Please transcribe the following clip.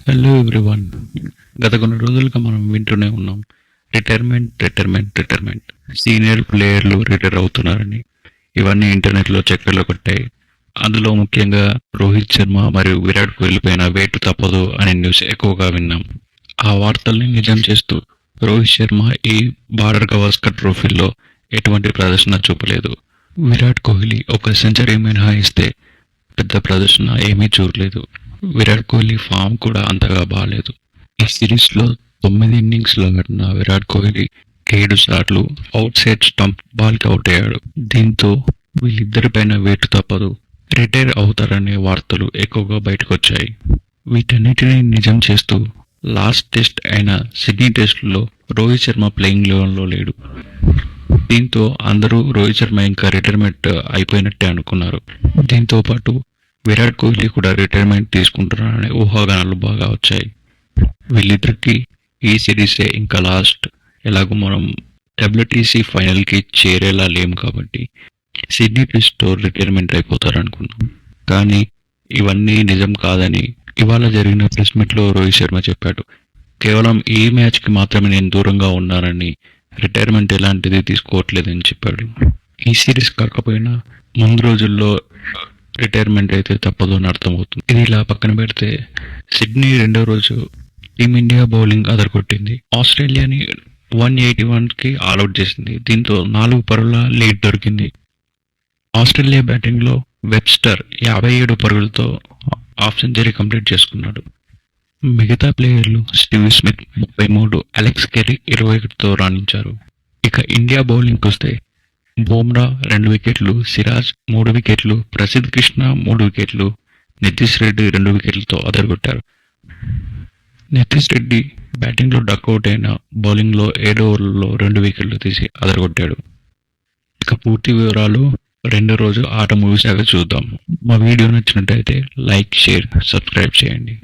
Hello everyone. గత కొన్ని రోజులుగా మనం వింటూనే ఉన్నాం, రిటైర్మెంట్. సీనియర్ ప్లేయర్లు రిటైర్ అవుతున్నారని. ఇవన్నీ ఇంటర్నెట్లో చక్కర్లు కొట్టాయి. అందులో ముఖ్యంగా రోహిత్ శర్మ మరియు విరాట్ కోహ్లీ పైన వేటు తప్పదు అనే న్యూస్ ఎక్కువగా విన్నాం. ఆ వార్తల్ని నిజం చేస్తూ రోహిత్ శర్మ ఈ బార్డర్ గవాస్కర్ ట్రోఫీలో ఎటువంటి ప్రదర్శన చూపలేదు. విరాట్ కోహ్లీ ఒక సెంచరీ మినహాయిస్తే పెద్ద ప్రదర్శన ఏమీ చూడలేదు. విరాట్ కోహ్లీ ఫామ్ కూడా అంతగా బాలేదు. ఈ సిరీస్లో 9 ఇన్నింగ్స్లో ఆడిన విరాట్ కోహ్లీ 7 సార్లు అవుట్ సైడ్ స్టంప్ బాల్కి అవుట్ అయ్యాడు. దీంతో వీళ్ళిద్దరిపైన వేటు తప్పదు, రిటైర్ అవుతారనే వార్తలు ఎక్కువగా బయటకు వచ్చాయి. వీటన్నిటిని నిజం చేస్తూ లాస్ట్ టెస్ట్ అయిన సిడ్నీ టెస్ట్లో రోహిత్ శర్మ ప్లేయింగ్ లెవెన్లో లేడు. దీంతో అందరూ రోహిత్ శర్మ ఇంకా రిటైర్మెంట్ అయిపోయినట్టే అనుకున్నారు. దీంతో పాటు విరాట్ కోహ్లీ కూడా రిటైర్మెంట్ తీసుకుంటున్నారనే ఊహాగానాలు బాగా వచ్చాయి. వీళ్ళిద్దరికి ఈ సిరీసే ఇంకా లాస్ట్. ఎలాగో మనం డబ్ల్యూటీసీ ఫైనల్కి చేరేలా లేము కాబట్టి సిడ్నీ టెస్ట్తో రిటైర్మెంట్ అయిపోతారనుకున్నాం. కానీ ఇవన్నీ నిజం కాదని ఇవాళ జరిగిన ప్రెస్ మీట్లో రోహిత్ శర్మ చెప్పాడు. కేవలం ఈ మ్యాచ్కి మాత్రమే నేను దూరంగా ఉన్నానని, రిటైర్మెంట్ ఎలాంటిది తీసుకోవట్లేదని చెప్పాడు. ఈ సిరీస్ కాకపోయినా ముందు రోజుల్లో రిటైర్మెంట్ అయితే తప్పదు అని అర్థమవుతుంది. ఇది ఇలా పక్కన పెడితే సిడ్నీ రెండో రోజు టీమిండియా బౌలింగ్ అదరగొట్టింది. ఆస్ట్రేలియాని 181కి ఆల్అౌట్ చేసింది. దీంతో 4 పరుగుల లీడ్ దొరికింది. ఆస్ట్రేలియా బ్యాటింగ్లో వెబ్స్టర్ 57 పరుగులతో హాఫ్ సెంచరీ కంప్లీట్ చేసుకున్నాడు. మిగతా ప్లేయర్లు స్టీవ్ స్మిత్ 33, అలెక్స్ కెరీ 21తో రాణించారు. ఇక ఇండియా బౌలింగ్కి వస్తే బుమ్రా 2 వికెట్లు, సిరాజ్ 3 వికెట్లు, ప్రసిద్ధ్ కృష్ణ 3 వికెట్లు, నితీష్ రెడ్డి 2 వికెట్లతో అదరగొట్టారు. నితీష్ రెడ్డి బ్యాటింగ్లో డక్అవుట్ అయిన బౌలింగ్లో 7 ఓవర్లలో 2 వికెట్లు తీసి అదరగొట్టాడు. ఇక పూర్తి వివరాలు రెండో రోజు ఆట ముగిశాక చూద్దాం. మా వీడియో నచ్చినట్టయితే లైక్, షేర్, సబ్స్క్రైబ్ చేయండి.